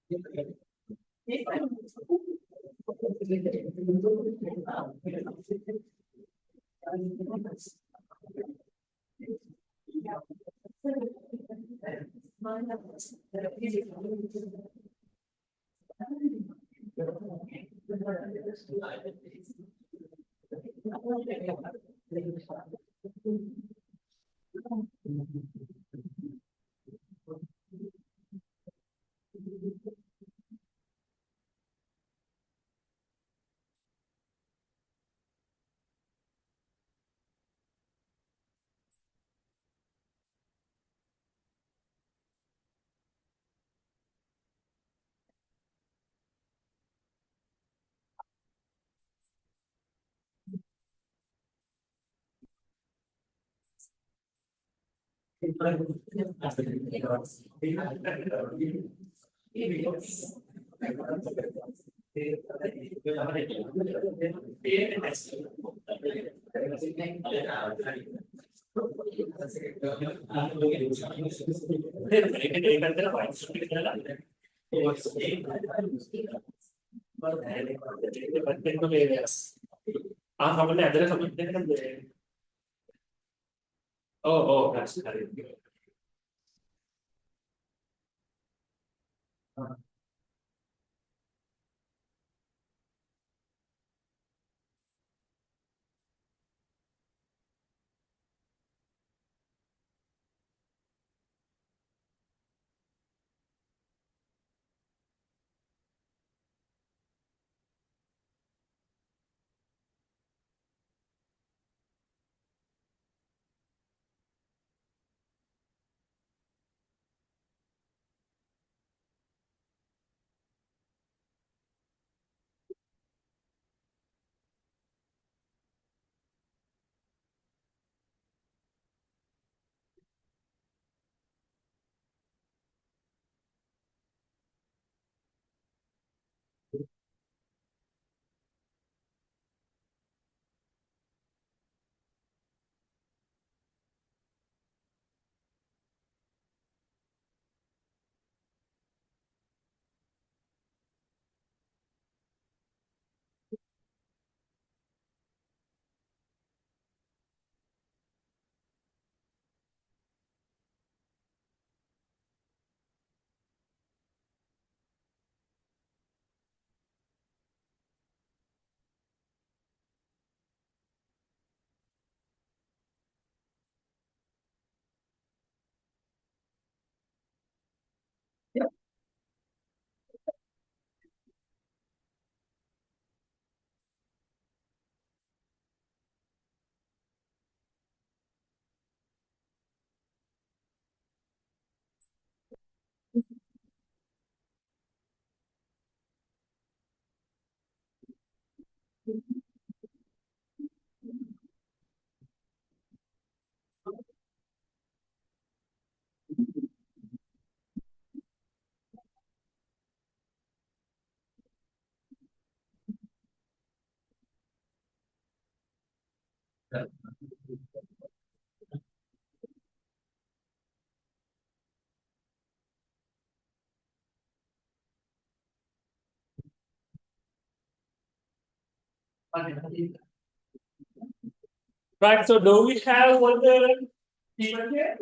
Ah, kamu lihat ada kamu lihat kan? Oh, oh, kasih. Right. So, do we have one people here?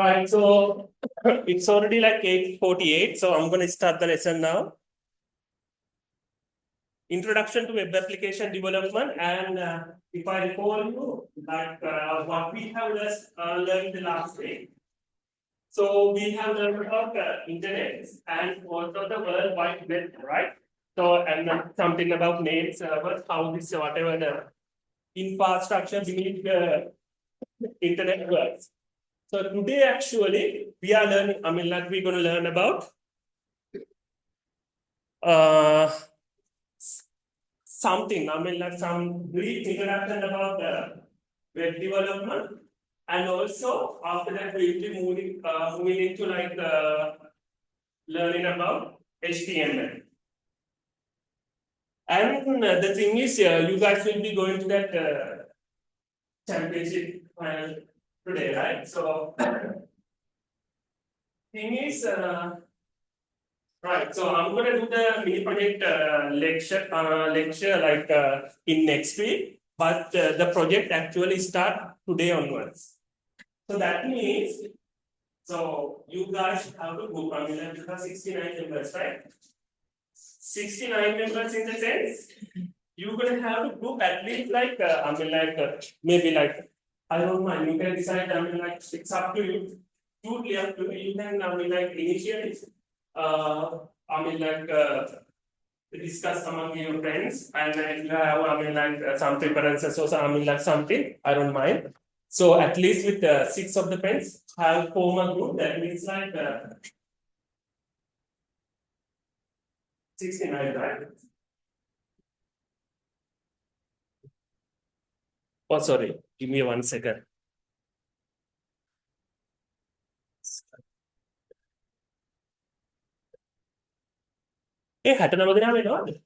Right, so it's already like 8:48, so I'm going to start the lesson now. Introduction to web application development, and if I recall you, like what we have learned the last week. So we have learned about internet and also the World Wide Web, right? So and something about names, servers, how this whatever the infrastructure beneath the internet works. So today actually we are learning. I mean, like we're going to learn about uh, something. I mean, like some brief introduction about web development, and also after that we will be moving into like learning about HTML. And the thing is, you guys will be going to that championship final today, right? So, thing is, right. So I'm gonna do the mini project lecture like in next week, but the project actually start today onwards. So that means, so you guys have to book. I mean, like you have 69 members, right? 69 members in the sense you're gonna have to book at least like I mean like maybe like I don't mind. You can decide. I mean like it's up to you. Totally up to you. You can I mean like initially I mean like discuss among your friends, and if you have I mean like some preferences or some, I mean like something, I don't mind. So at least with 6 of the friends have form a group. That means like 69, right? Oh, sorry. Give me 1 second. Eh, 69 දෙනා වෙනවද?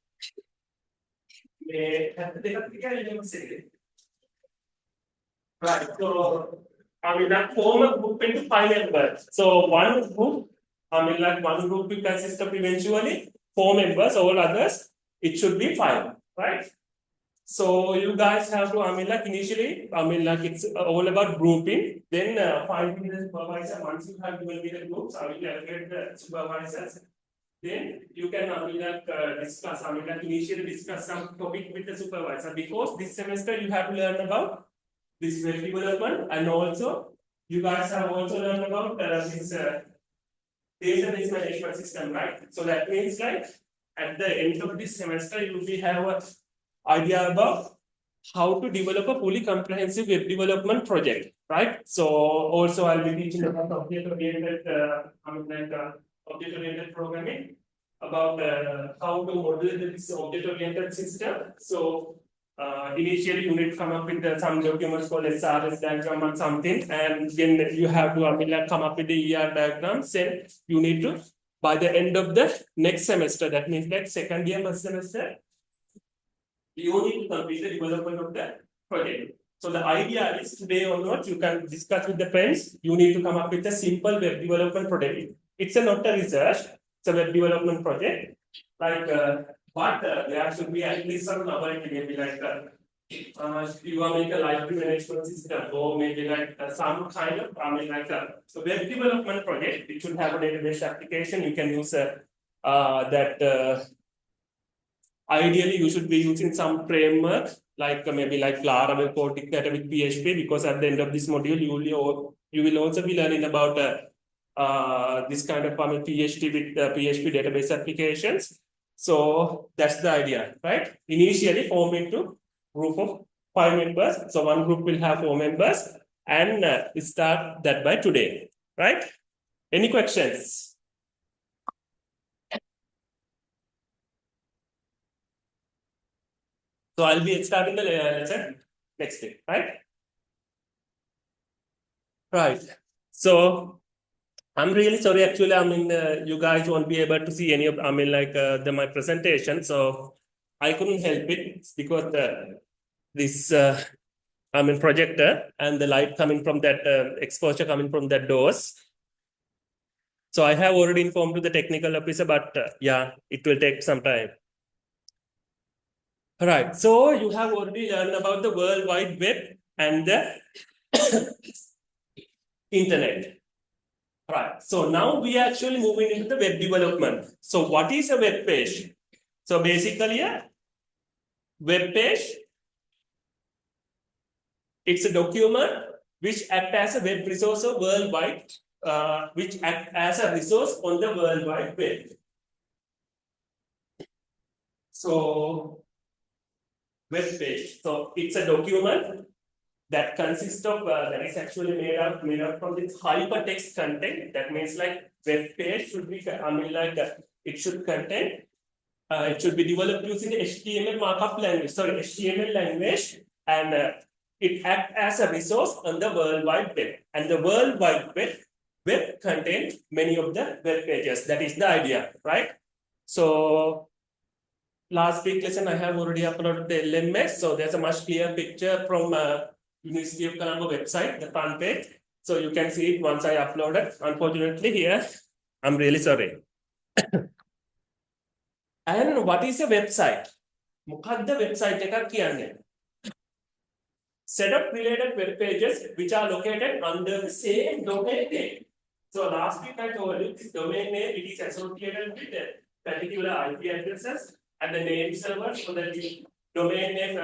මේ 72ක් කියන්නේ නෙමෙයි. Right. So I mean that form a group into 5 members. So one group, I mean like one group will consist of eventually 4 members. All others, it should be 5, right? So you guys have to, I mean like initially, I mean like it's all about grouping. Then finding the supervisor. Once you have given me the groups, I will allocate the supervisors. Then you can I mean like discuss. I mean like initially discuss some topic with the supervisor, because this semester you have to learn about this web development, and also you guys have also learned about this database management system, right? So that means like at the end of this semester you will have an idea about how to develop a fully comprehensive web development project, right? So also I'll be teaching about object-oriented, object-oriented programming, about how to model this object-oriented system. So initially you need to come up with some documents called SRS diagram or something, and then you have to like, come up with the ER diagrams. Then you need to, by the end of the next semester, that means like second year, first semester, you need to complete the development of the project. So the idea is today onwards, you can discuss with the friends. You need to come up with a simple web development project. It's not a research, it's a web development project. Like, but there should be at least some novelty, maybe like you want to make a library management system, or maybe like some kind of, I mean like so web development project. It should have a database application. You can use that. Ideally, you should be using some framework like maybe like Laravel, Kotlin, with PHP, because at the end of this module, you will also be learning about this kind of PHP with PHP database applications. So that's the idea, right? Initially, form into group of 5 members. So one group will have 4 members, and start that by today, right? Any questions? So I'll be starting the lesson next week, right? Right. So I'm really sorry. Actually, I mean, you guys won't be able to see any of, I mean, like my presentation. So I couldn't help it. It's because this, I mean, projector and the light coming from that exposure coming from that doors. So I have already informed to the technical officer, but yeah, it will take some time. All right. So you have already learned about the World Wide Web and the internet. Right. So now we are actually moving into the web development. So what is a web page? So basically a web page, it's a document which act as a web resource worldwide, which act as a resource on the World Wide Web. So web page. So it's a document that consists of that is actually made up from this hypertext content. That means like web page should be it should contain it should be developed using the HTML markup language, sorry, HTML language, and it acts as a resource on the World Wide Web. And the World Wide Web contains many of the web pages. That is the idea, right? So last week lesson I have already uploaded the LMS. So there's a much clearer picture from University of Colombo website, the front page. So you can see it once I upload it. Unfortunately here, I'm really sorry. And what is a website? මොකක්ද website එකක් කියන්නේ? Set up related web pages which are located under the same domain name. So last week I told you this domain name, it is associated with the particular IP addresses and the name server. So that the domain name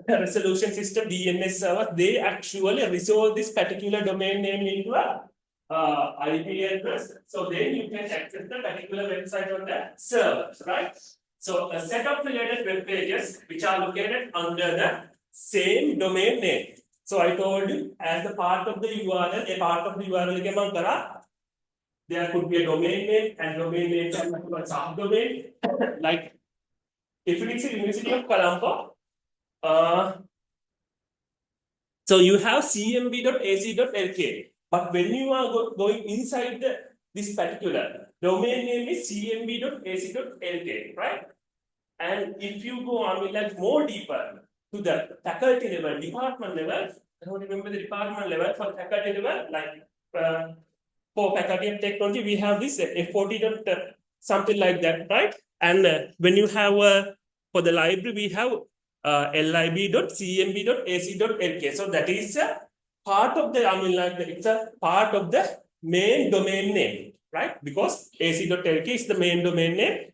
resolution system, DNS server, they actually resolve this particular domain name into a IP address. So then you can access the particular website on the server, right? So a set of related web pages which are located under the same domain name. So I told you as the part of the URL, a part of the URL there could be a domain name and domain name can be a subdomain. Like if it is a University of Colombo, so you have cmb.ac.lk, but when you are going inside this particular domain name is cmb.ac.lk, right? And if you go on like more deeper to the faculty level, department level, I don't remember the department level, for faculty level, like for faculty of technology, we have this F40 something like that, right? And when you have for the library, we have lib.cmb.ac.lk. So that is a part of the, it's a part of the main domain name, right? Because ac.lk is the main domain name.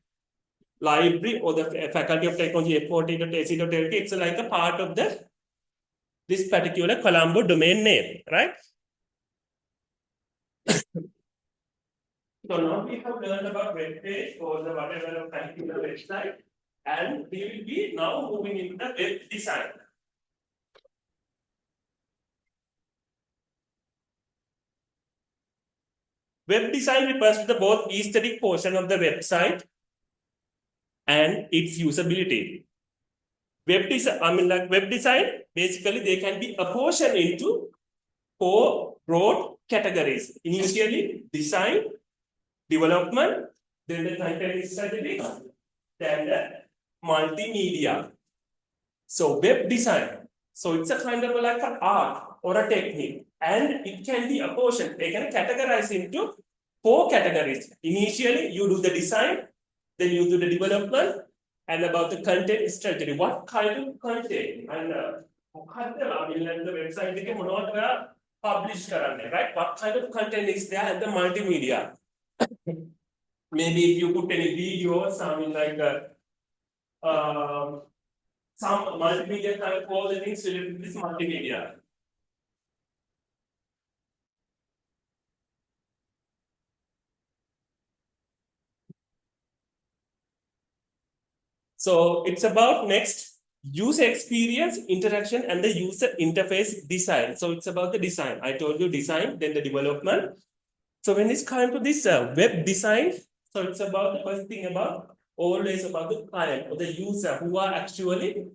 Library or the faculty of technology F40.ac.lk, it's like a part of this particular Colombo domain name, right? So now we have learned about web page or the whatever particular website, and we will be now moving into the web design. Web design refers to the both aesthetic portion of the website and its usability. Web design, basically they can be apportioned into 4 broad categories. Initially, design, development, then the content strategy, then the multimedia. So web design, so it's a kind of like an art or a technique, and it can be apportioned. They can categorize into 4 categories. Initially, you do the design, then you do the development, and about the content strategy. What kind of content? And the website they can publish, right? What kind of content is there in the multimedia? Maybe if you put any videos, something like some multimedia kind of all the things related to this multimedia. So it's about next user experience, interaction, and the user interface design. So it's about the design. I told you design, then the development. So when it's come to this web design, so it's about the first thing about always about the client or the user who are actually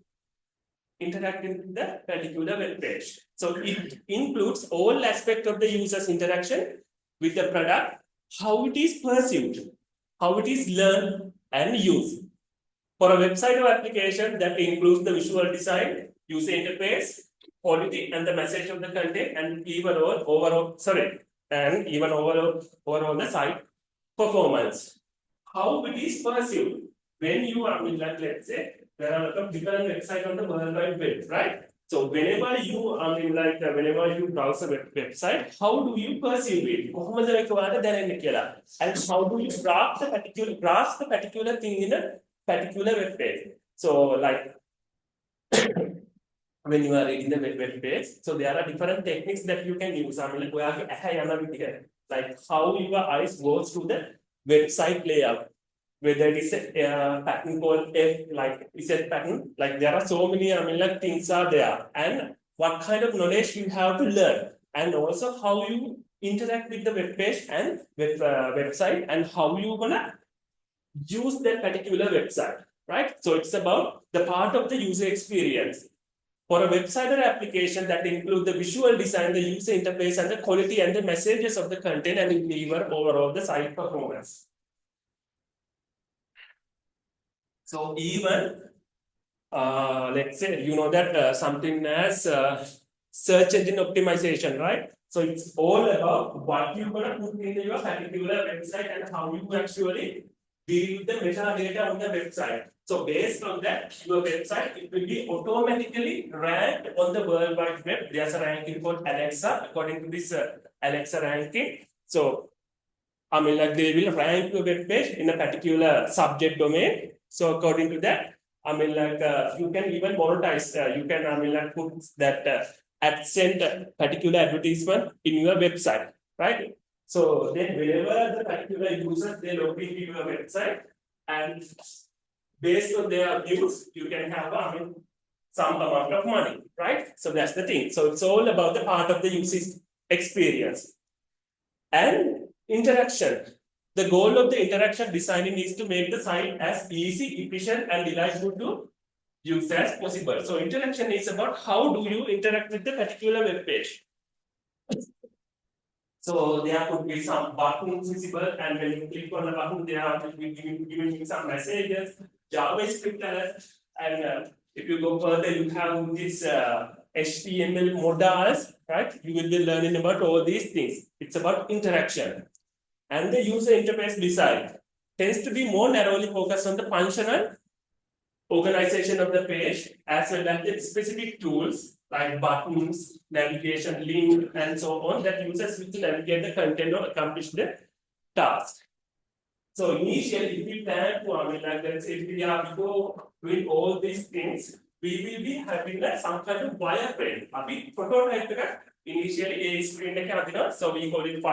interacting with the particular web page. So it includes all aspects of the user's interaction with the product, how it is perceived, how it is learned and used. For a website or application, that includes the visual design, user interface, quality, and the message of the content, and even overall the site performance. How it is perceived when you are let's say there are a lot of different websites on the World Wide Web, right? So whenever you, whenever you browse a website, how do you perceive it? කොහොමද මේක ඔයාලට දැනෙන්නේ කියලා? And how do you grasp the particular thing in a particular web page? So like when you are reading the web page, so there are different techniques that you can use. like ඔයාගේ ඇහැ යන විදිහ, like how your eyes goes through the website layout. Whether it is a pattern called F, like is a pattern, like there are so many like things are there, and what kind of knowledge you have to learn, and also how you interact with the web page and website, and how you gonna use that particular website, right? So it's about the part of the user experience. For a website or application that include the visual design, the user interface, and the quality and the messages of the content, and deliver overall the site performance. So even, let's say, you know that something as search engine optimization, right? So it's all about what you're going to put in your particular website and how you actually deal with the metadata on the website. So based on that, your website, it will be automatically ranked on the World Wide Web. There's a ranking called Alexa, according to this Alexa ranking. So, like they will rank your web page in a particular subject domain. So according to that, like you can even monetize. You can like put that AdSense particular advertisement in your website, right? So then whenever the particular users they log into your website, and based on their views, you can have some amount of money, right? So that's the thing. So it's all about the part of the user experience and interaction. The goal of the interaction designing is to make the site as easy, efficient, and delightful to use as possible. So interaction is about how do you interact with the particular web page. So there could be some buttons visible, and when you click on the button, there are giving you some messages, JavaScript alert, and if you go further, you have this HTML modules, right? You will be learning about all these things. It's about interaction. And the user interface design tends to be more narrowly focused on the functional organization of the page, as well as the specific tools like buttons, navigation, link, and so on that users will navigate the content or accomplish the task. So initially, if we plan to, like let's say if we are before doing all these things, we will be having like some kind of wireframe. Prototype initially a screen, so we call it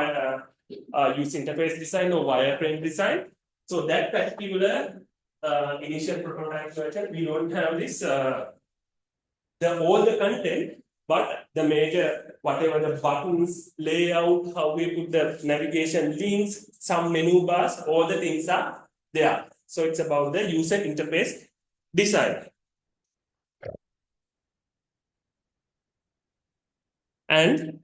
user interface design or wireframe design. So that particular initial prototype version, we don't have this all the content, but the major whatever the buttons, layout, how we put the navigation links, some menu bars, all the things are there. So it's about the user interface design. And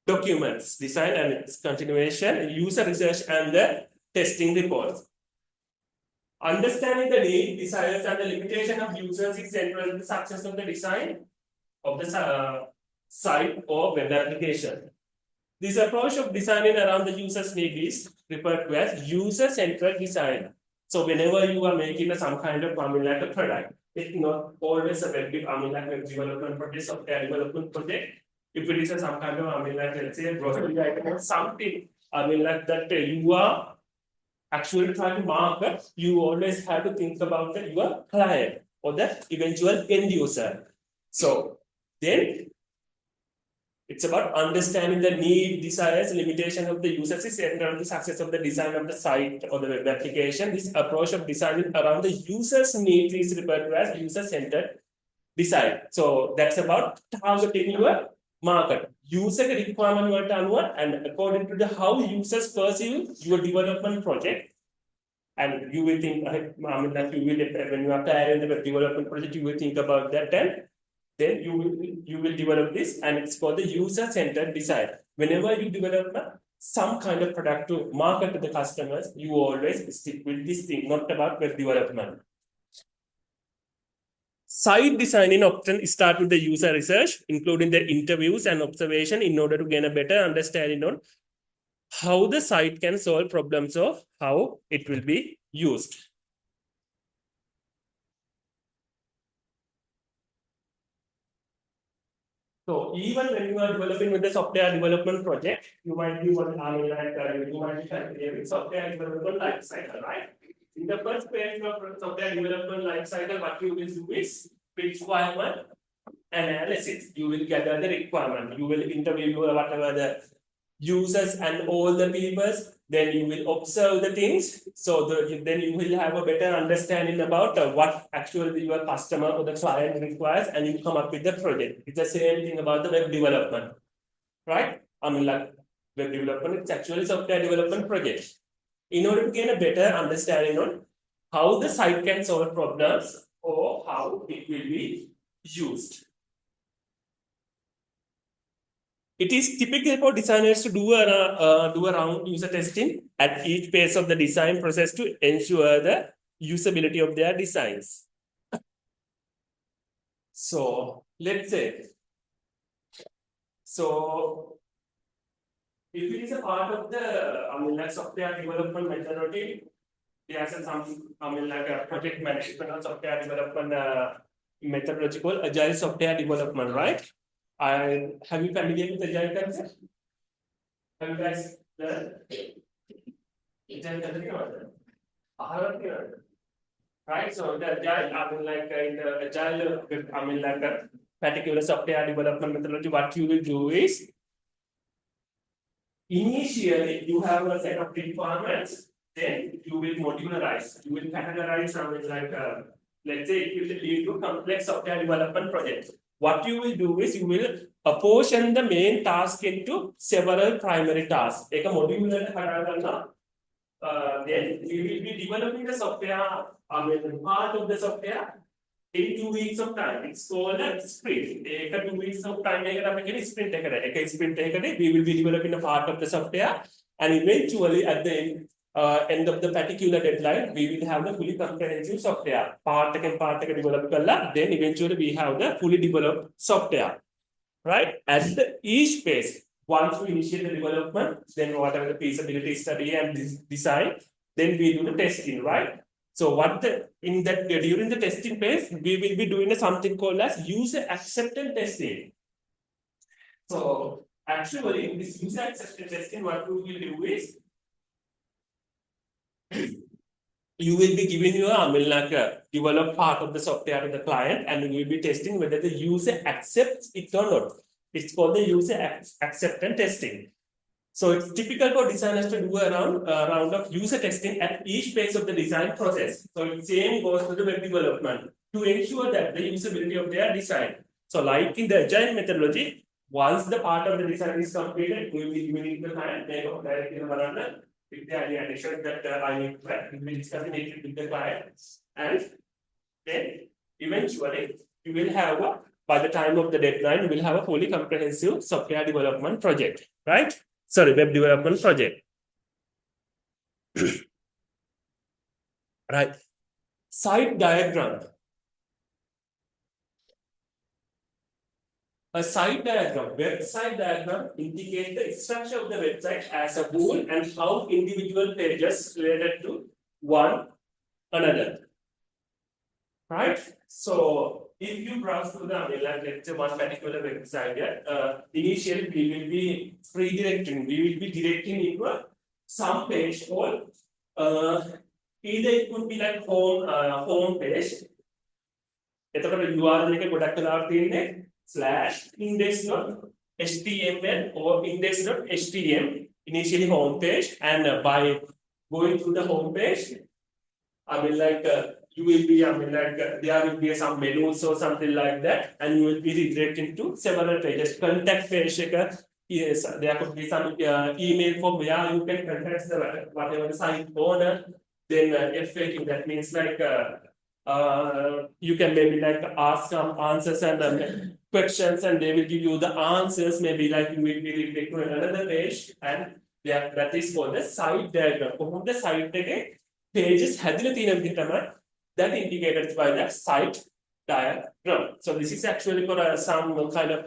documents, design and its continuation, user research, and the testing reports. Understanding the need, desires, and the limitation of users is central to the success of the design of the site or web application. This approach of designing around the user's need is referred to as user-centered design. So whenever you are making some kind of like a product, it's not always a web development project, software development project. If it is some kind of, like let's say a grocery item or something, like that you are actually trying to market, you always have to think about your client or the eventual end user. So then it's about understanding the need, desires, limitation of the users is central to the success of the design of the site or the web application. This approach of designing around the user's needs is referred to as user-centered design. So that's about targeting your market. User requirement and according to the how users perceive your development project. And you will think, that you will, when you are planning the development project, you will think about that, and then you will develop this, and it's called the user-centered design. Whenever you develop some kind of product to market to the customers, you always stick with this thing, not about web development. Site designing often start with the user research, including the interviews and observation, in order to gain a better understanding on how the site can solve problems or how it will be used. So even when you are developing with the software development project, you might be one, you might be considering software development life cycle, right? In the first phase of software development life cycle, what you will do is requirement analysis. You will gather the requirement. You will interview whatever the users and all the peoples. Then you will observe the things. So then you will have a better understanding about what actually your customer or the client requires, and you come up with the project. It's the same thing about the web development, right? I mean, like web development, it's actually software development project. In order to gain a better understanding on how the site can solve problems or how it will be used. It is typical for designers to do around user testing at each phase of the design process to ensure the usability of their designs. So let's say, so if it is a part of the software development methodology, there's some like a project management or software development methodology called agile software development, right? Have you familiar with agile concept? Have you guys learned agile concept? Right? So the agile, in the agile, like a particular software development methodology, what you will do is initially you have a set of requirements, then you will modularize, you will categorize something like let's say it will lead to complex software development projects. What you will do is you will apportion the main task into several primary tasks. Like a modular, then we will be developing the software, part of the software in 2 weeks of time. It's called a sprint. Take 2 weeks of time. Sprint. We will be developing a part of the software, and eventually at the end of the particular deadline, we will have the fully comprehensive software. Part develop then eventually we have the fully developed software. Right? At each phase, once we initiate the development, then whatever the feasibility study and design, then we do the testing, right? So during the testing phase, we will be doing something called as user acceptance testing. So actually, in this user acceptance testing, what we will do is you will be giving a developed part of the software to the client, and we will be testing whether the user accepts it or not. It's called the user acceptance testing. So it's typical for designers to do a round of user testing at each phase of the design process. So the same goes to the web development to ensure that the usability of their design. So like in the agile methodology, once the part of the design is completed, we will be giving the client directly if there are any additions that I need to add, we will discuss it with the client, and then eventually you will have by the time of the deadline, you will have a fully comprehensive software development project, right? Sorry, web development project. Right. Site diagram. A site diagram, website diagram indicates the structure of the website as a whole and how individual pages related to one another. Right? So if you browse to the let's say one particular website, initially we will be redirecting, we will be directing into some page called either it could be like home page. URL /index.html or index.htm, initially home page, and by going through the home page, you will be, there will be some menus or something like that, and you will be redirecting to several pages. Contact page, yes, there could be some email form where you can contact the whatever the site owner. Then FAQ, that means you can maybe ask some answers and questions, and they will give you the answers. Maybe you will be redirecting to another page, and that is called the site diagram. The site pages that indicated by the site diagram. So this is actually for some kind of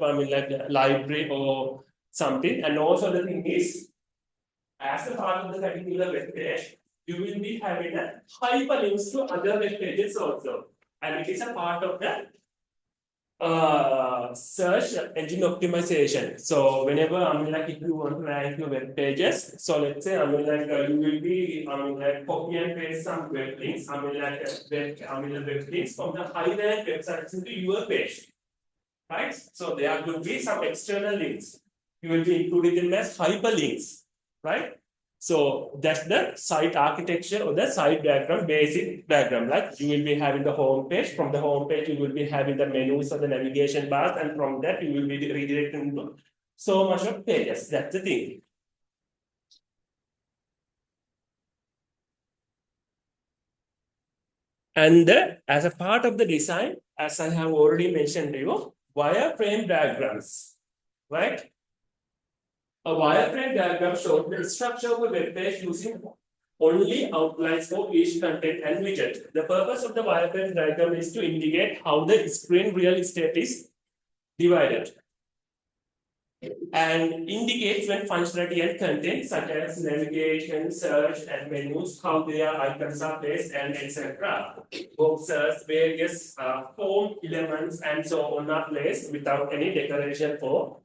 library or something. And also the thing is, as a part of the particular web page, you will be having a hyperlinks to other web pages also, and it is a part of the search engine optimization. So whenever if you want to rank your web pages, so let's say you will be copy and paste some web links. Web links from the high rank websites into your page, right? So there could be some external links. You will be including them as hyperlinks, right? So that's the site architecture or the site diagram, basic diagram. Like you will be having the home page. From the home page, you will be having the menus or the navigation bars, and from that you will be redirecting into so much of pages. That's the thing. And as a part of the design, as I have already mentioned to you, wireframe diagrams, right? A wireframe diagram shows the structure of a web page using only outlines for each content and widget. The purpose of the wireframe diagram is to indicate how the screen real estate is divided and indicates when functionality and content such as navigation, search, and menus, how their icons are placed, and etc. Boxes, various form elements, and so on are placed without any decoration or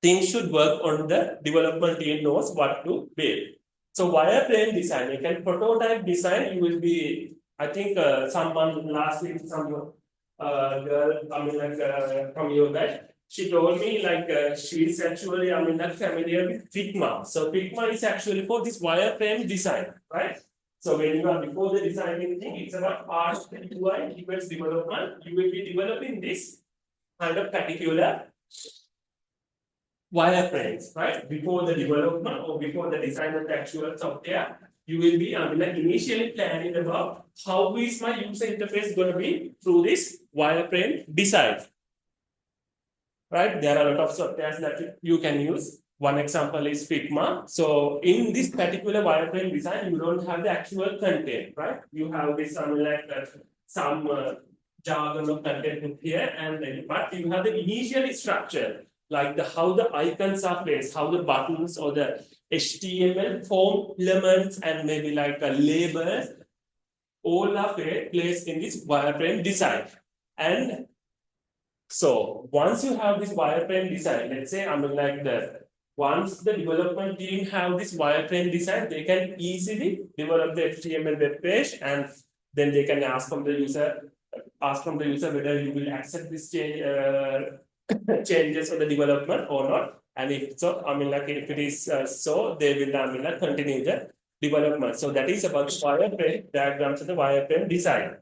things should work on the development team knows what to build. So wireframe design, you can prototype design, you will be, I think someone last week, some girl, from your batch, she told me she's actually, familiar with Figma. So Figma is actually for this wireframe design, right? So when you are before the designing thing, it's about past UI towards development. You will be developing this kind of particular wireframes, right? Before the development or before the design of the actual software, you will be initially planning about how is my user interface going to be through this wireframe design, right? There are a lot of softwares that you can use. One example is Figma. So in this particular wireframe design, you don't have the actual content, right? You have this some jargon of content here, and but you have the initial structure like how the icons are placed, how the buttons or the HTML form elements and maybe labels all are placed in this wireframe design. And so once you have this wireframe design, let's say once the development team have this wireframe design, they can easily develop the HTML web page, and then they can ask from the user whether you will accept this change changes of the development or not. And if so, if it is so, they will continue the development. So that is about wireframe diagrams and the wireframe design.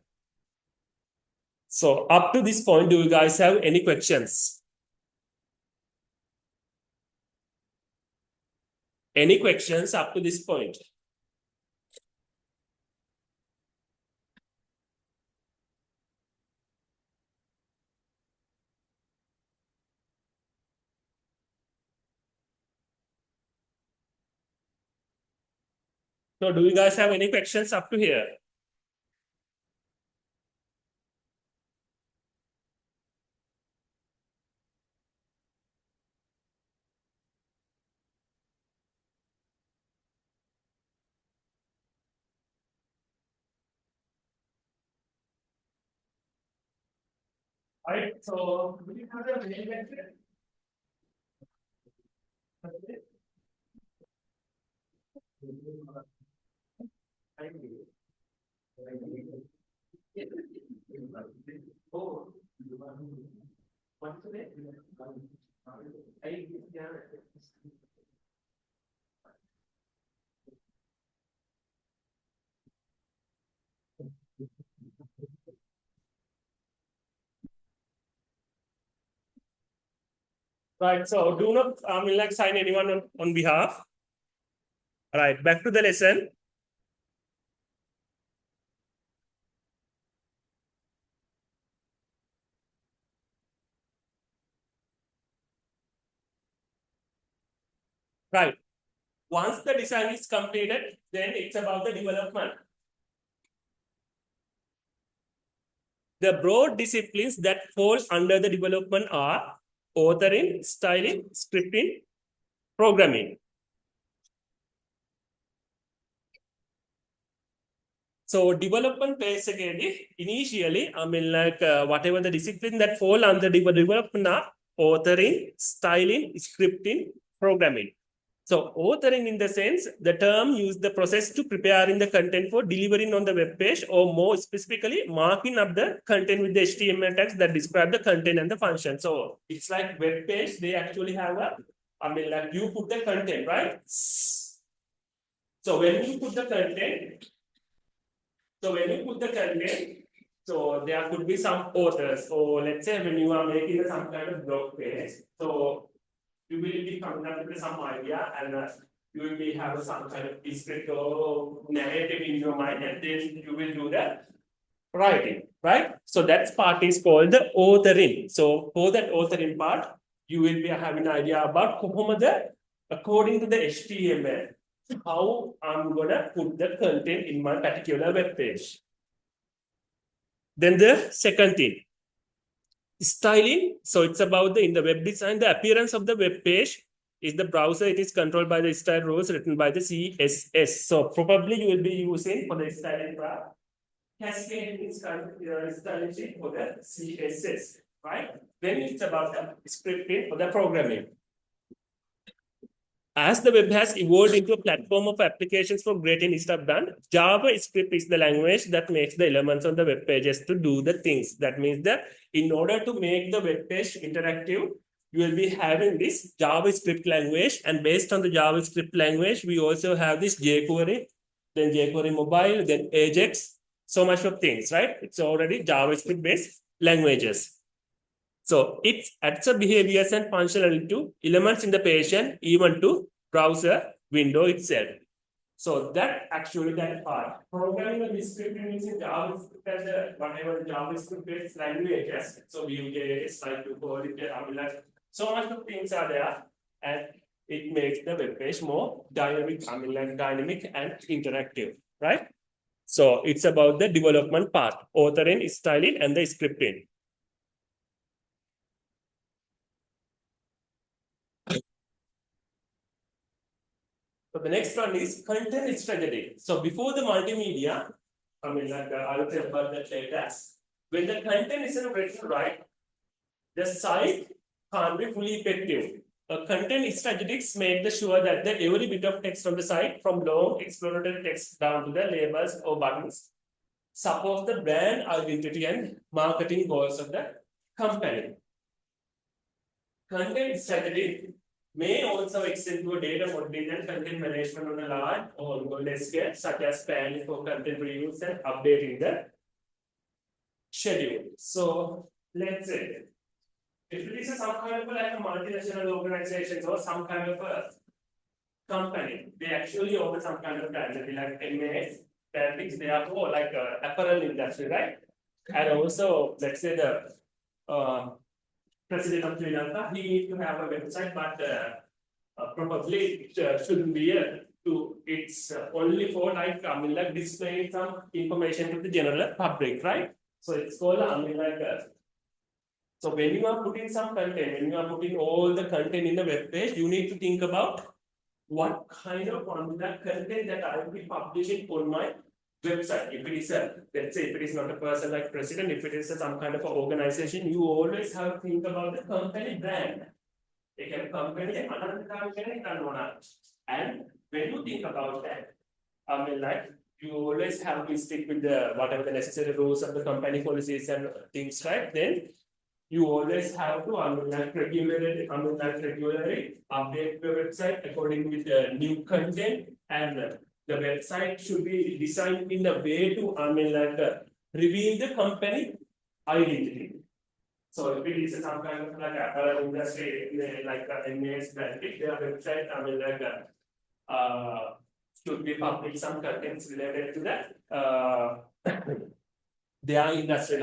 So up to this point, do you guys have any questions? Any questions up to this point? So do you guys have any questions up to here? Right. So do you have a mail message? Oh, what's the name? Right. So do not sign anyone on behalf. All right. Back to the lesson. Right. Once the design is completed, then it's about the development. The broad disciplines that fall under the development are authoring, styling, scripting, programming. So development basically, initially, I mean, like whatever the discipline that fall under development are authoring, styling, scripting, programming. So authoring in the sense, the term use the process to preparing the content for delivering on the web page, or more specifically, marking up the content with the HTML tags that describe the content and the function. So it's like web page, they actually have a, I mean, like you put the content, right? So when you put the content, so there could be some authors, or let's say when you are making some kind of blog page, so you will be coming up with some idea, and you will be have some kind of script or narrative in your mind, and then you will do the writing, right? So that part is called the authoring. So for that authoring part, you will be having an idea about according to the HTML, how I'm gonna put the content in my particular web page. Then the second thing, styling. So it's about in the web design, the appearance of the web page is the browser. It is controlled by the style rules written by the CSS. So probably you will be using for the styling part, cascading styling sheet for the CSS, right? Then it's about the scripting for the programming. As the web has evolved into a platform of applications for getting stuff done, JavaScript is the language that makes the elements on the web pages to do the things. That means that in order to make the web page interactive, you will be having this JavaScript language, and based on the JavaScript language, we also have this jQuery, then jQuery mobile, then Ajax, so much of things, right? It's already JavaScript based languages. So it adds a behaviors and functionality to elements in the page and even to browser window itself. So that actually that part. Programming and scripting using JavaScript as whatever JavaScript based languages. So Vue.js, like to call it, so much of things are there, and it makes the web page more dynamic, dynamic and interactive, right? So it's about the development part, authoring, styling, and the scripting. So the next one is content strategy. So before the multimedia, I will say about the data. When the content isn't written right, the site can't be fully effective. Content strategies make sure that every bit of text on the site, from long exploratory text down to the labels or buttons, supports the brand identity and marketing goals of the company. Content strategy may also extend to data modeling and content management on a large or ongoing scale, such as planning for content reviews and updating the schedule. So let's say if it is some kind of like a multinational organization or some kind of a company, they actually own some kind of brand, like M&S, they are more like apparel industry, right? And also, let's say the president of Sri Lanka, he needs to have a website, but probably it shouldn't be it's only for like displaying some information to the general public, right? So it's called so when you are putting some content, when you are putting all the content in the web page, you need to think about what kind of content that I will be publishing on my website. If it is let's say if it is not a person like president, if it is some kind of an organization, you always have to think about the company brand. They can company and when you think about that, you always have to stick with the whatever the necessary rules of the company policies and things, right? Then you always have to regularly update the website according with the new content, and the website should be designed in a way to reveal the company identity. So if it is some kind of like industry like M&S brand, their website should be public some contents related to that. Their industry,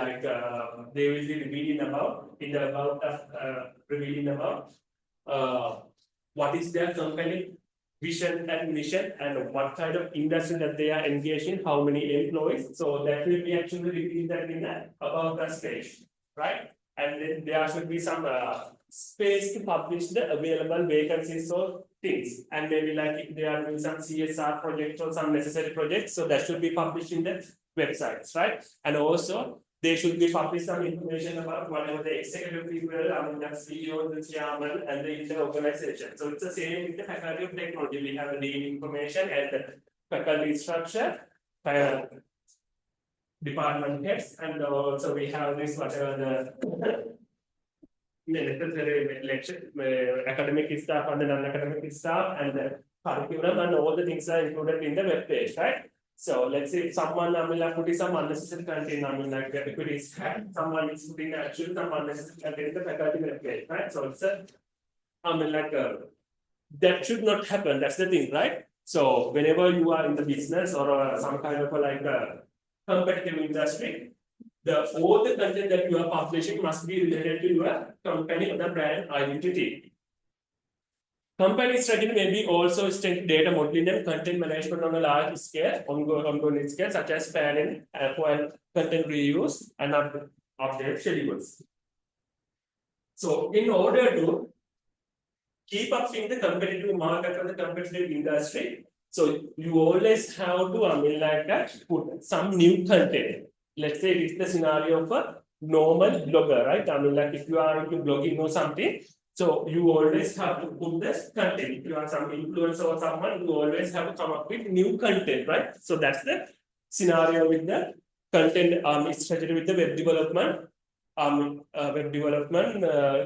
they will be revealing about revealing about what is their company vision and mission, and what kind of industry that they are engaged in, how many employees. So that will be actually revealed that in about the stage, right? And then there should be some space to publish the available vacancies. So things. And maybe like if they are doing some CSR projects or some necessary projects, so that should be published in the websites, right? And also they should be published some information about whatever the executive people, I mean the CEO, the chairman, and the organization. So it's the same with the faculty of technology. We have the dean information and the faculty structure, department heads, and also we have this whatever the necessary lecture, academic staff and the non-academic staff, and the curriculum, and all the things are included in the web page, right? So let's say if someone putting some unnecessary content, like if it is someone is putting actually some unnecessary content in the faculty web page, right? So it's a that should not happen. That's the thing, right? So whenever you are in the business or some kind of a competitive industry, all the content that you are publishing must be related to your company or the brand identity. Company strategy may be also strength data modeling and content management on a large scale, ongoing scale, such as planning, content reuse, and update schedules. So in order to keep up in the competitive market or the competitive industry, so you always have to put some new content. Let's say it's the scenario of a normal blogger, right? If you are into blogging or something, so you always have to put this content. If you are some influencer or someone, you always have to come up with new content, right? So that's the scenario with the content strategy with the web development,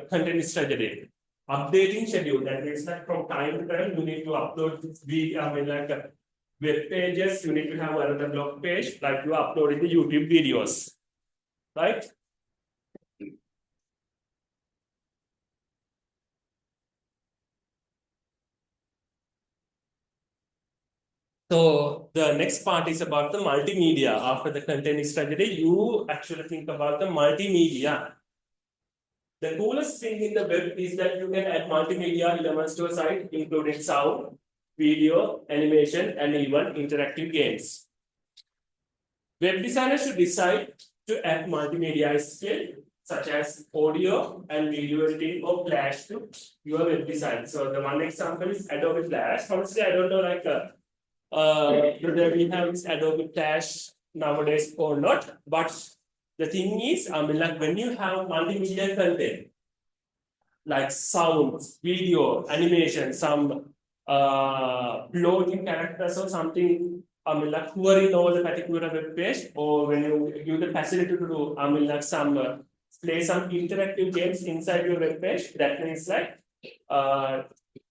content strategy. Updating schedule, that means that from time to time you need to upload this web pages, you need to have another blog page, like you are uploading the YouTube videos, right? So the next part is about the multimedia. After the content strategy, you actually think about the multimedia. The coolest thing in the web is that you can add multimedia elements to a site, including sound, video, animation, and even interactive games. Web designers should decide to add multimedia skill, such as audio and video editing or Flash to your web design. So the one example is Adobe Flash. Honestly, I don't know whether we have this Adobe Flash nowadays or not, but the thing is, when you have multimedia content, like sounds, video, animation, some floating characters or something, querying over the particular web page, or when you give the facility to do, play some interactive games inside your web page, that means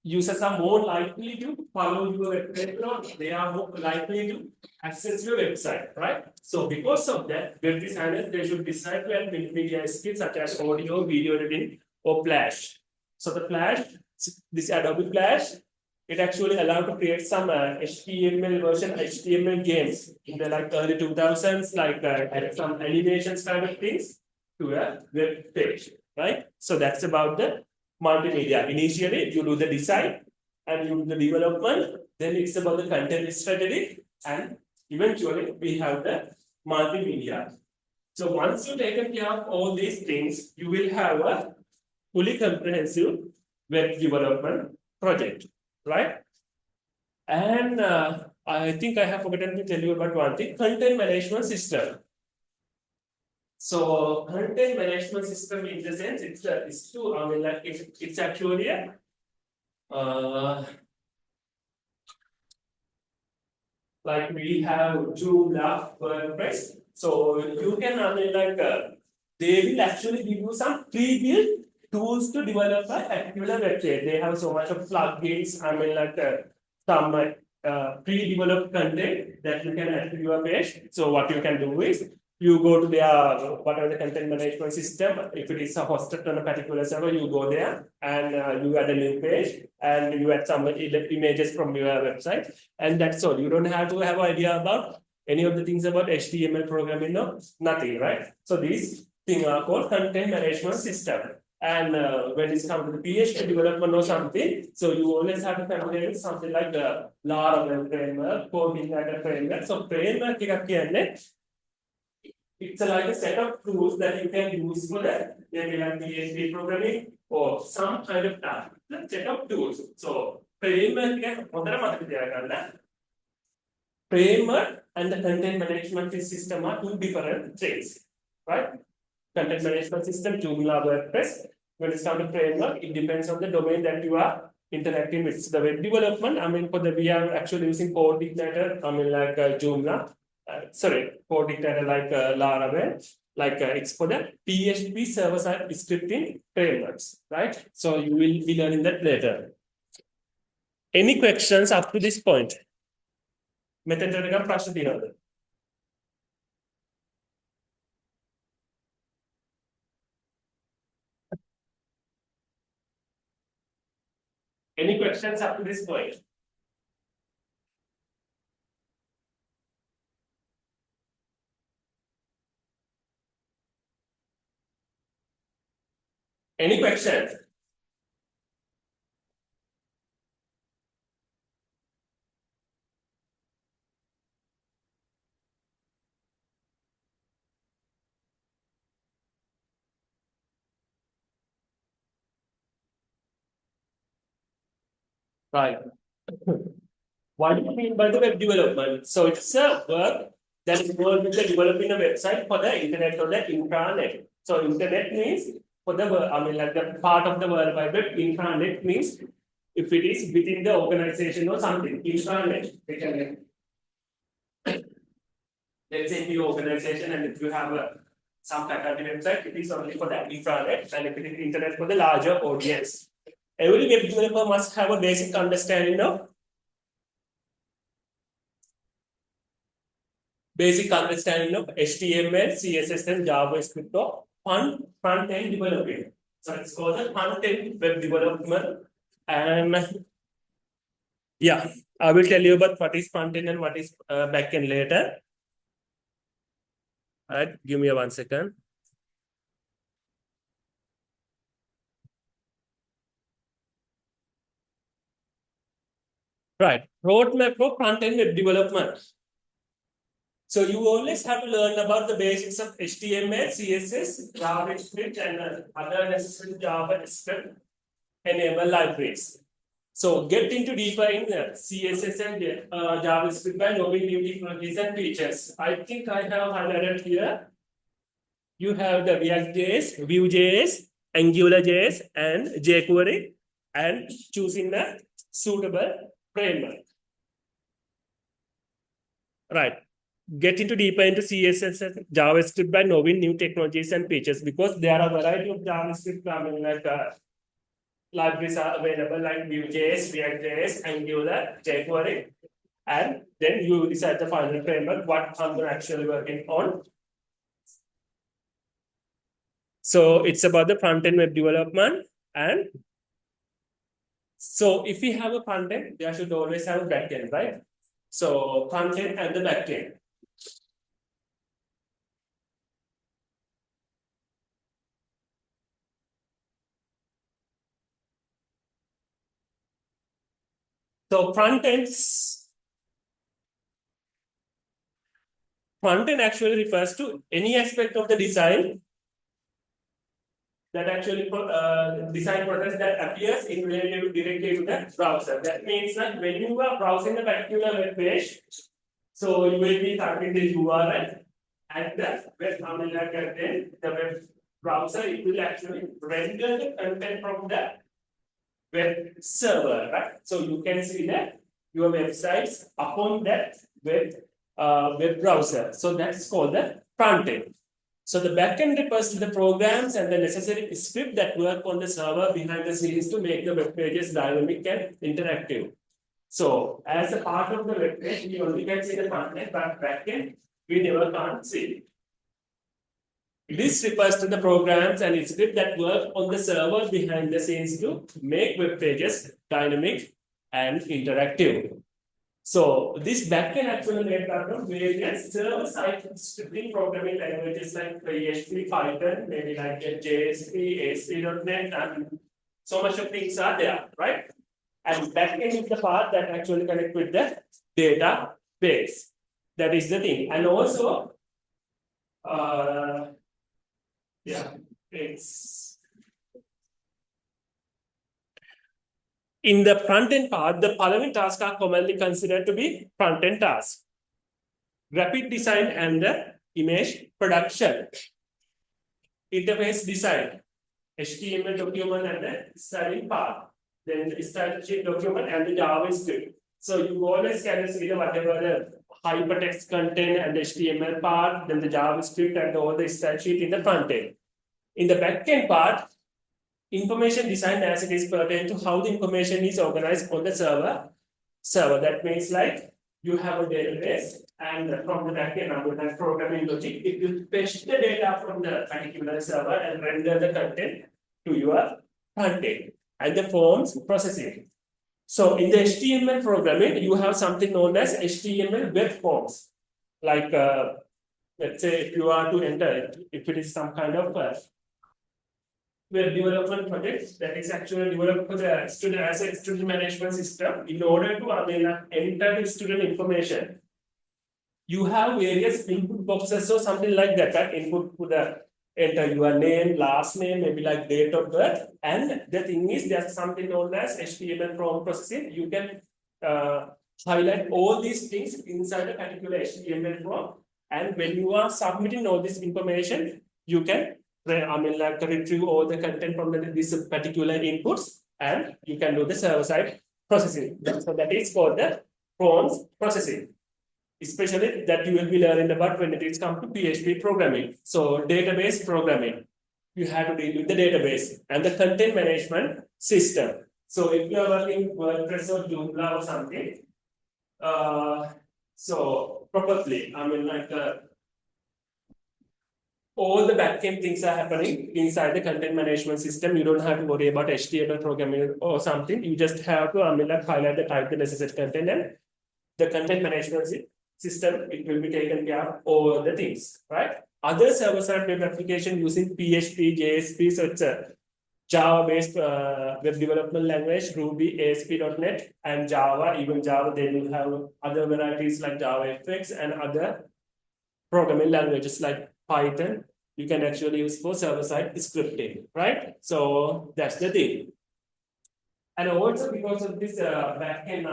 users are more likely to follow your web page, or they are more likely to access your website, right? So because of that, web designers, they should decide to add multimedia skills such as audio, video editing, or Flash. So the Flash, this Adobe Flash, it actually allowed to create some HTML version, HTML games in the early 2000s, some animations kind of things to a web page, right? So that's about the multimedia. Initially, you do the design and you do the development, then it's about the content strategy, and eventually we have the multimedia. So once you take care of all these things, you will have a fully comprehensive web development project, right? And I think I have forgotten to tell you about one thing: content management system. So content management system, in the sense, it's actually a like we have Joomla, WordPress. So you can they will actually give you some pre-built tools to develop a particular website. They have so much of plugins. Some pre-developed content that you can add to your page. So what you can do is you go to their whatever the content management system. If it is hosted on a particular server, you go there and you add a new page and you add some images from your website, and that's all. You don't have to have an idea about any of the things about HTML programming, no, nothing, right? So these things are called content management system. And when it's come to the PHP development or something, so you always have to familiar with something like the Laravel framework, coding framework. So framework it's like a set of tools that you can use for that. Maybe like PHP programming or some kind of task. The set of tools. So framework framework and the content management system are two different things, right? Content management system, Joomla, WordPress. When it's come to framework, it depends on the domain that you are interacting with. So the web development, I mean, we are actually using code dictator, I mean, like Joomla, code dictator like Laravel, like it's for the PHP server-side scripting frameworks, right? So you will be learning that later. Any questions up to this point? Method ප්‍රශ්න තියෙනවද? Any questions up to this point? Any questions? Right. What do you mean by the web development? So it's a work that is involved with the developing a website for the internet or the intranet. So internet means for the I mean like the part of the World Wide Web. Intranet means if it is within the organization or something. Intranet. Let's say your organization and if you have some faculty website, it is only for that intranet, and if it is internet for the larger audience. Every web developer must have a basic understanding of HTML, CSS, and JavaScript or front-end development. So it's called the front-end web development. And yeah, I will tell you about what is front-end and what is back-end later. All right, give me 1 second. Right, roadmap for front-end web development. So you always have to learn about the basics of HTML, CSS, JavaScript, and other necessary JavaScript enable libraries. So get into deeper in CSS and JavaScript by knowing new technologies and features. I think I have highlighted here. You have the React.js, Vue.js, AngularJS, and jQuery, and choosing the suitable framework. Right. Get into deeper into CSS and JavaScript by knowing new technologies and features, because there are a variety of JavaScript libraries are available like Vue.js, React.js, Angular, jQuery, and then you decide the final framework what I'm actually working on. So it's about the front-end web development, and so if we have a front-end, there should always have a back-end, right? So front-end and the back-end. So front-end actually refers to any aspect of the design that actually design process that appears in relative directly to the browser. That means that when you are browsing a particular web page, so you will be typing the URL and the web content, the web browser, it will actually render the content from the web server, right? So you can see that your websites upon that web browser. So that's called the front end. So the backend refers to the programs and the necessary script that work on the server behind the scenes to make the web pages dynamic and interactive. So as a part of the web page, we only can see the front end, but backend we never can't see. This refers to the programs and script that work on the server behind the scenes to make web pages dynamic and interactive. So this backend actually made up of various server-side scripting programming languages like PHP, Python, maybe like JSP, ASP.NET, and so much of things are there, right? And backend is the part that actually connect with the database. That is the thing. And also, In the front-end part, the following tasks are commonly considered to be front-end tasks. Graphic design and the image production. Interface design, HTML document and the styling part. Then the style sheet document and the JavaScript. So you always can see the whatever the hypertext content and the HTML part, then the JavaScript and all the style sheet in the front end. In the back-end part, information design as it is pertain to how the information is organized on the server. That means like you have a database and from the backend and programming logic, it will fetch the data from the particular server and render the content to your front end and the forms processing. So in the HTML programming, you have something known as HTML web forms. Like let's say if you are to enter, if it is some kind of web development project that is actually developed for the student as a student management system. In order to enter the student information, you have various input boxes or something like that. Right? Input to the enter your name, last name, maybe like date of birth. And the thing is, there's something known as HTML prompt processing. You can highlight all these things inside a particular HTML prompt. And when you are submitting all this information, you can retrieve all the content from these particular inputs, and you can do the server-side processing. So that is called the prompts processing. Especially that you will be learning about when it is come to PHP programming. So database programming, you have to deal with the database and the content management system. So if you are working WordPress or Joomla or something, so probably all the backend things are happening inside the content management system. You don't have to worry about HTML programming or something. You just have to highlight the type the necessary content, and the content management system, it will be taken care of all the things, right? Other server-side web application using PHP, JSP, so it's a Java-based web development language, Ruby, ASP.NET, and Java. Even Java, they will have other varieties like JavaFX and other programming languages like Python. You can actually use for server-side scripting, right? So that's the thing. And also because of this backend,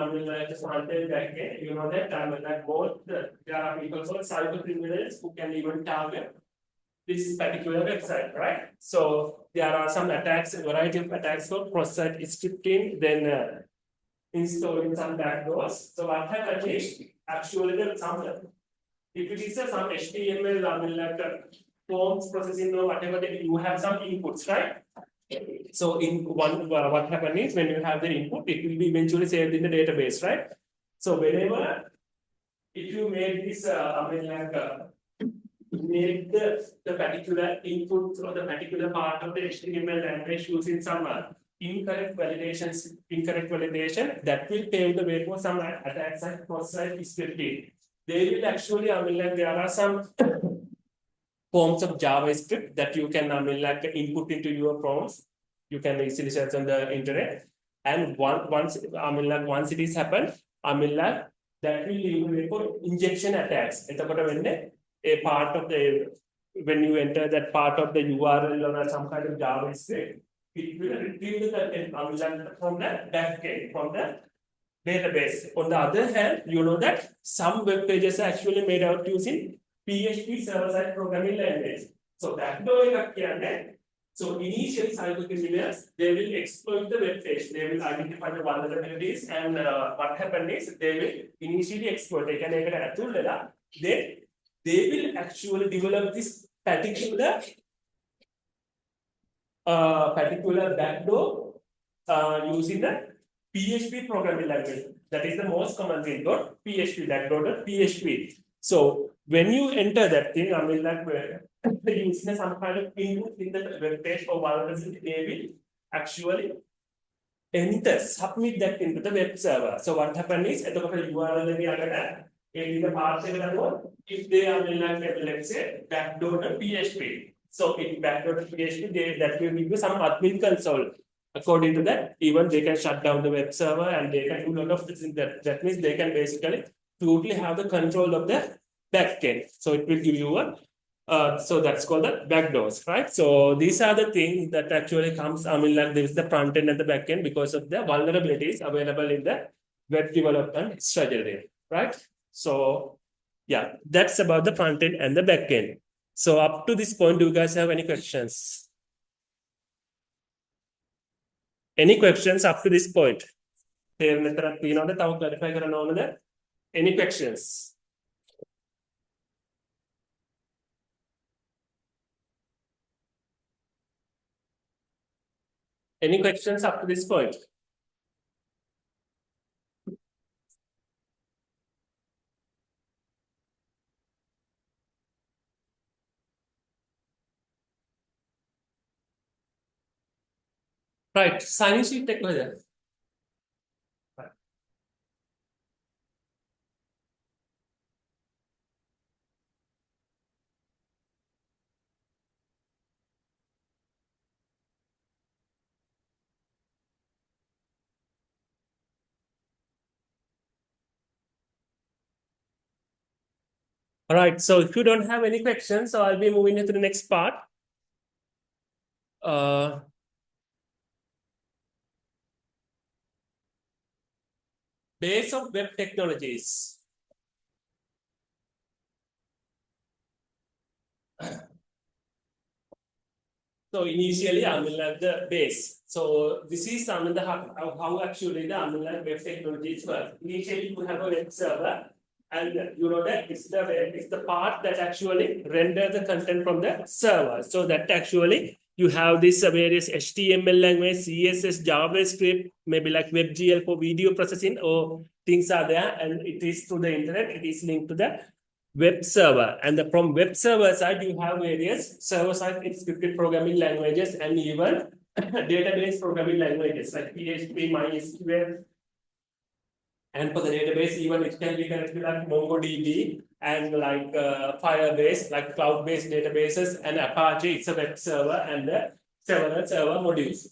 just front-end backend, you know that both there are people called cyber criminals who can even target this particular website, right? So there are some attacks, a variety of attacks for cross-site scripting, then installing some backdoors. So what happens is actually if it is some HTML, forms processing or whatever, you have some inputs, right? So in one, what happens is when you have the input, it will be eventually saved in the database, right? So whenever, if you make this, make the particular input or the particular part of the HTML language using some incorrect validation, that will pave the way for some attacks and cross-site scripting. They will actually, there are some forms of JavaScript that you can input into your prompts. You can easily search on the internet, and once it is happened, that will lead for injection attacks. When a part of when you enter that part of the URL or some kind of JavaScript, it will retrieve the content from the backend, from the database. On the other hand, you know that some web pages are actually made out using PHP server-side programming language. So that so initially cyber criminals, they will exploit the web page. They will identify the vulnerabilities, and what happens is they will initially exploit. Then they will actually develop this particular backdoor using the PHP programming language. That is the most common thing, PHP, backdoor.php. So when you enter that thing, using some kind of input in the web page or vulnerability, they will actually submit that into the web server. So what happens is, at the URL in the part if they are let's say backdoor.php. So in backdoor.php, that will give you some admin console. According to that, even they can shut down the web server and they can do a lot of things. That means they can basically totally have the control of the backend. So it will give you a So that's called the backdoors, right? So these are the things that actually comes. I mean, like there is the front end and the back end because of the vulnerabilities available in the web development strategy, right? So yeah, that's about the front end and the back end. So up to this point, do you guys have any questions? Any questions up to this point? Clarify any questions? Any questions up to this point? Right, signing sheet technology. All right, so if you don't have any questions, so I'll be moving into the next part. Uh, Base of web technologies. So initially, I mean like the base. So this is I mean the how actually the I mean like web technologies work. Initially, you have a web server, and you know that it's the part that actually render the content from the server. So that actually you have this various HTML language, CSS, JavaScript, maybe like WebGL for video processing, or things are there, and it is through the internet. It is linked to the web server, and from web server side you have various server side scripted programming languages and even database programming languages like PHP, MySQL, and for the database even it can be connected like MongoDB and like Firebase, like cloud-based databases, and Apache. It's a web server and the several server modules.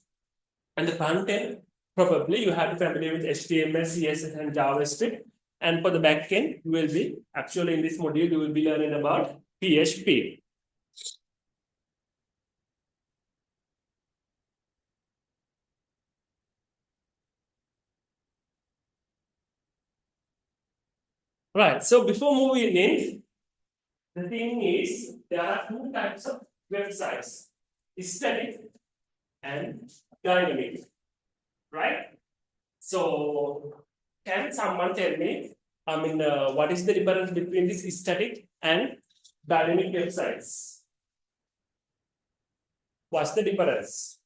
And the front end, probably you have to familiar with HTML, CSS, and JavaScript. And for the backend, you will be actually in this module, you will be learning about PHP. Right. So before moving in, the thing is there are two types of websites: static and dynamic. Right. So can someone tell me, I mean, what is the difference between this static and dynamic websites? What's the difference?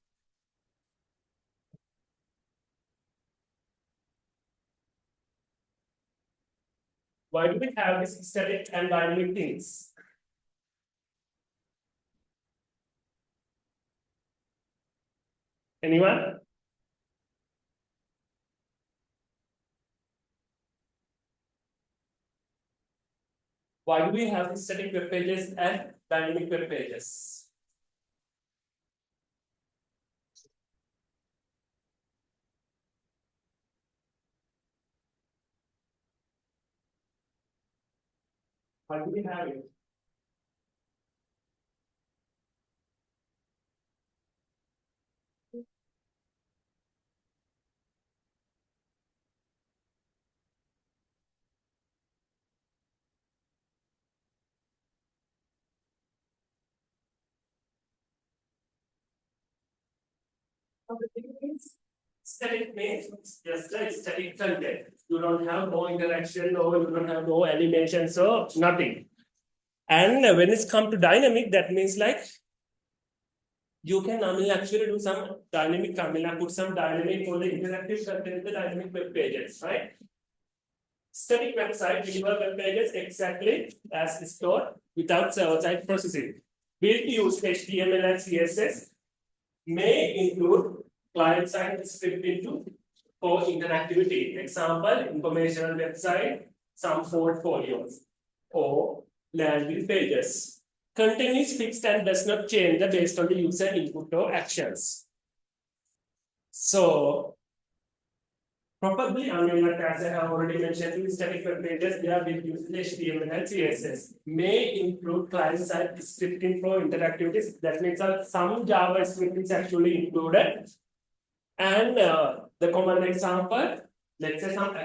Why do we have this static and dynamic things? Anyone? Why do we have static web pages and dynamic web pages? Why do we have it? The thing is, static means just a static content. You don't have no interaction, or you don't have no animation, so nothing. And when it's come to dynamic, that means like you can actually do some dynamic, put some dynamic or the interactive content in the dynamic web pages, right? Static website deliver web pages exactly as stored without server-side processing. Built use HTML and CSS may include client-side scripting for interactivity. Example, informational website, some portfolios, or landing pages. Content is fixed and does not change based on the user input or actions. So Probably, I mean, like as I have already mentioned, static web pages, they are being used HTML and CSS. May include client-side scripting for interactivities. That means some JavaScript is actually included. And the common example, let's say some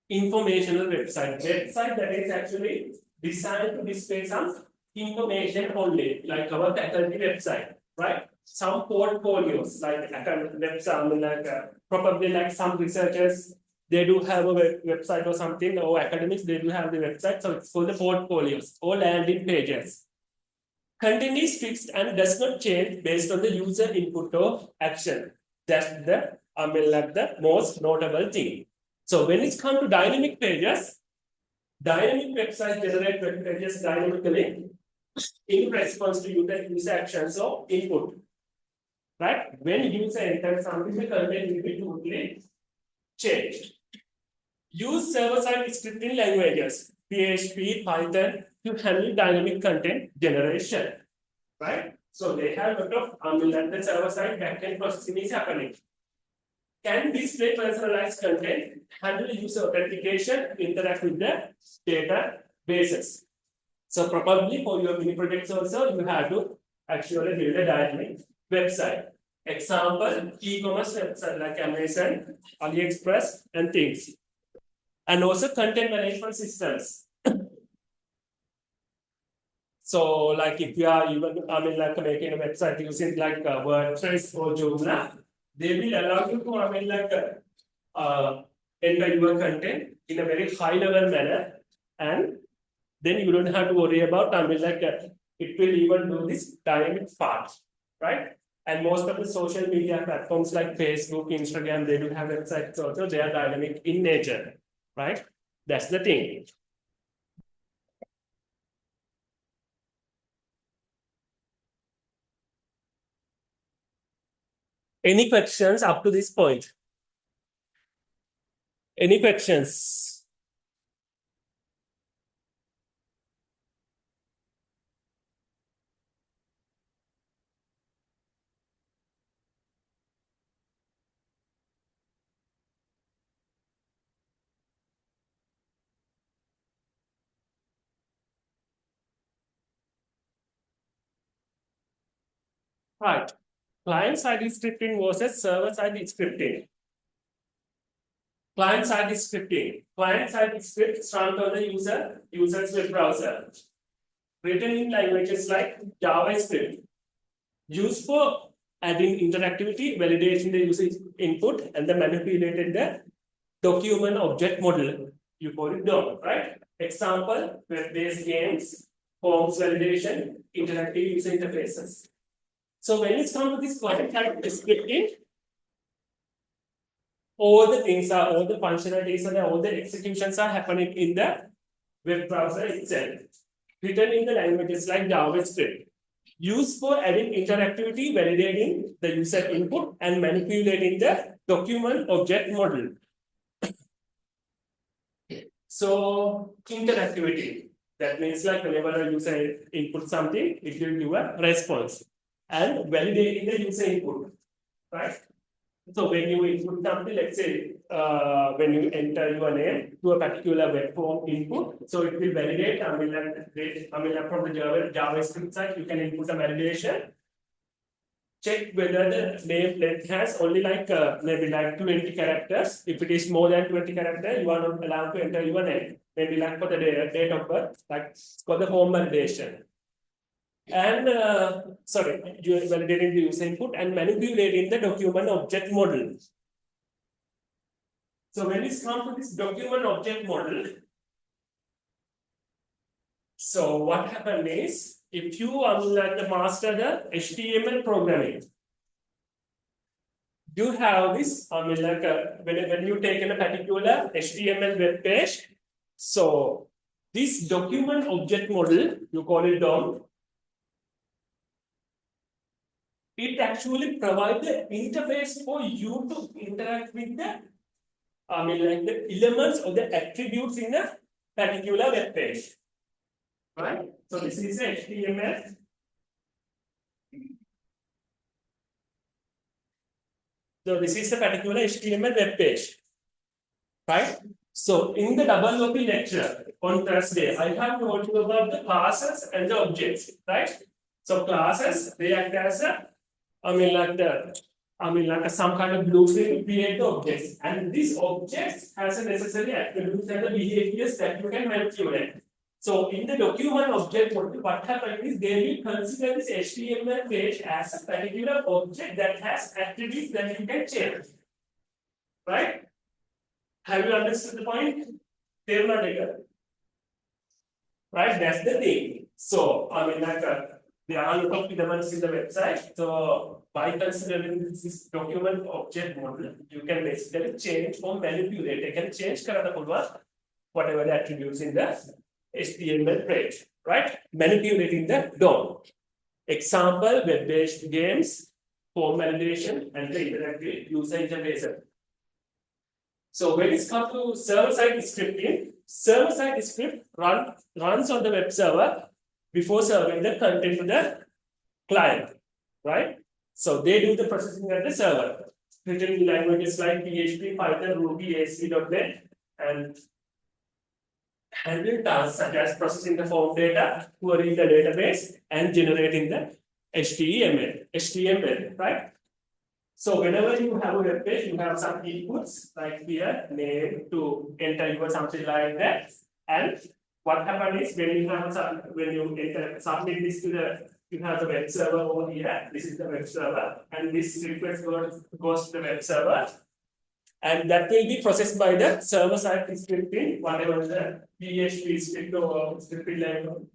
informational website that is actually designed to display some information only, like our faculty website, right? Some portfolios, like academic website, like probably like some researchers, they do have a website or something, or academics, they do have the website, so it's called the portfolios or landing pages. Content is fixed and does not change based on the user input or action. That's the, I mean, like the most notable thing. So when it's come to dynamic pages, dynamic websites generate web pages dynamically in response to user actions or input. Right? When user enters something, the content will be totally changed. Use server-side scripting languages, PHP, Python, to handle dynamic content generation. Right? So they have a lot of the server-side backend processing is happening. Can display personalized content, handle user authentication, interact with the databases. So probably for your mini projects also, you have to actually build a dynamic website. Example, e-commerce website like Amazon, AliExpress, and things. And also content management systems. So like if you are even, like making a website using like WordPress or Joomla, they will allow you to, enter your content in a very high level manner, and then you don't have to worry about, it will even do this dynamic part, right? And most of the social media platforms like Facebook, Instagram, they do have websites also, they are dynamic in nature, right? That's the thing. Any questions up to this point? Any questions? Right. Client-side scripting versus server-side scripting. Client-side scripting. Client-side scripts run on the user's web browser. Written in languages like JavaScript. Used for adding interactivity, validating the user input, and then manipulating the document object model. You call it DOM, right? Example, web-based games, forms validation, interactive user interfaces. So when it comes to this client-side scripting, all the things are, all the functionalities and all the executions are happening in the web browser itself. Written in the languages like JavaScript. Used for adding interactivity, validating the user input, and manipulating the document object model. So, interactivity. That means like whenever a user input something, it will give a response. And validating the user input, right? So when you input something, let's say when you enter your name to a particular web form input, so it will validate. From the JavaScript side, you can input a validation. Check whether the name length has only like maybe like 20 characters. If it is more than 20 characters, you are not allowed to enter your name. Maybe like for the date of birth, like for the form validation. And you are validating the user input and manipulating the document object model. So when it comes to this document object model, so what happened is, if you master the HTML programming, you have this, when you take in a particular HTML web page, so this document object model, you call it DOM, it actually provides the interface for you to interact with the, the elements or the attributes in a particular web page. Right? So this is HTML. So this is a particular HTML web page, right? So in the double OP lecture on Thursday, I have told you about the classes and the objects, right? So classes, they act as a, like some kind of blueprint to create the objects, and these objects has a necessary attributes and the behaviors that you can manipulate. So in the document object model, what happens is they will consider this HTML page as a particular object that has attributes that you can change, right? Have you understood the point? They're not together. Right? That's the thing. So, there are a lot of elements in the website. So, by considering this document object model, you can basically change or manipulate. You can change whatever the attributes in the HTML page, right? Manipulating the DOM. Example, web-based games, form validation, and the interactive user interface. So when it's come to server-side scripting, server-side script runs on the web server before serving the content to the client, right? So they do the processing at the server. Written in languages like PHP, Python, Ruby, ASP.NET, and handle tasks such as processing the form data, querying the database, and generating the HTML, right? So whenever you have a web page, you have some inputs like here, name to enter your something like that. And what happens is when you have when you enter submit this to you have the web server over here. This is the web server, and this request goes to the web server, and that will be processed by the server side scripting, whatever the PHP script or scripting language,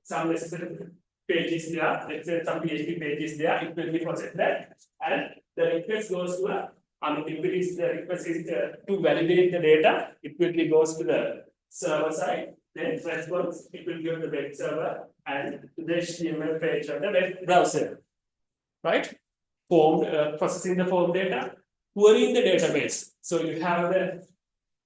some necessary pages there. Let's say some PHP pages there. It will be processed there, and the request goes to if it is the request is to validate the data, it quickly goes to the server side. Then response, it will give the web server and the HTML page on the web browser, right? Processing the form data, querying the database. So you have the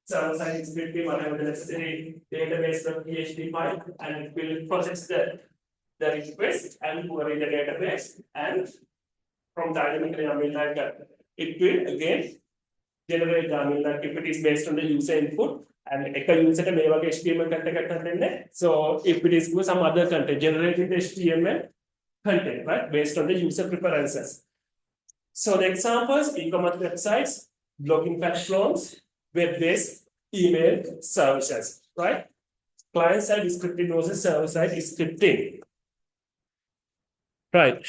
server side scripting, whatever the necessary database from PHP file, and it will process the request and query the database, and from dynamically, it will again generate if it is based on the user input and a user may have HTML content. So if it is some other content, generating the HTML content, right, based on the user preferences. So the examples: e-commerce websites, blogging platforms, web-based email services, right? Client side scripting versus server side scripting, right?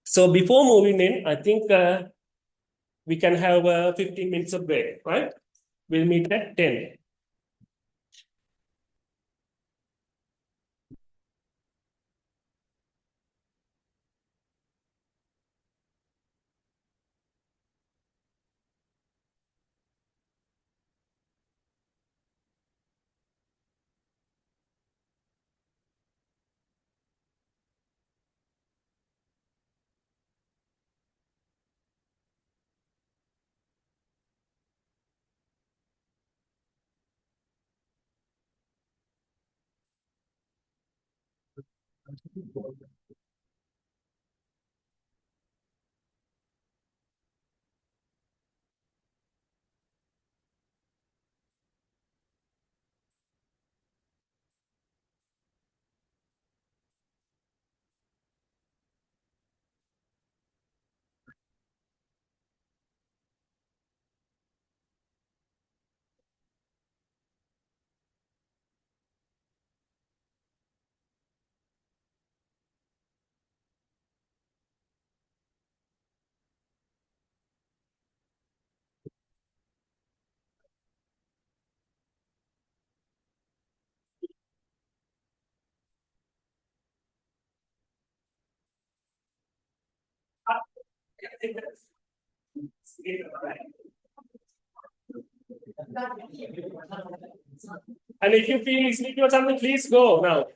So before moving in, I think we can have 15 minutes of break, right? We'll meet at 10. And if you feel sleepy or something, please go now.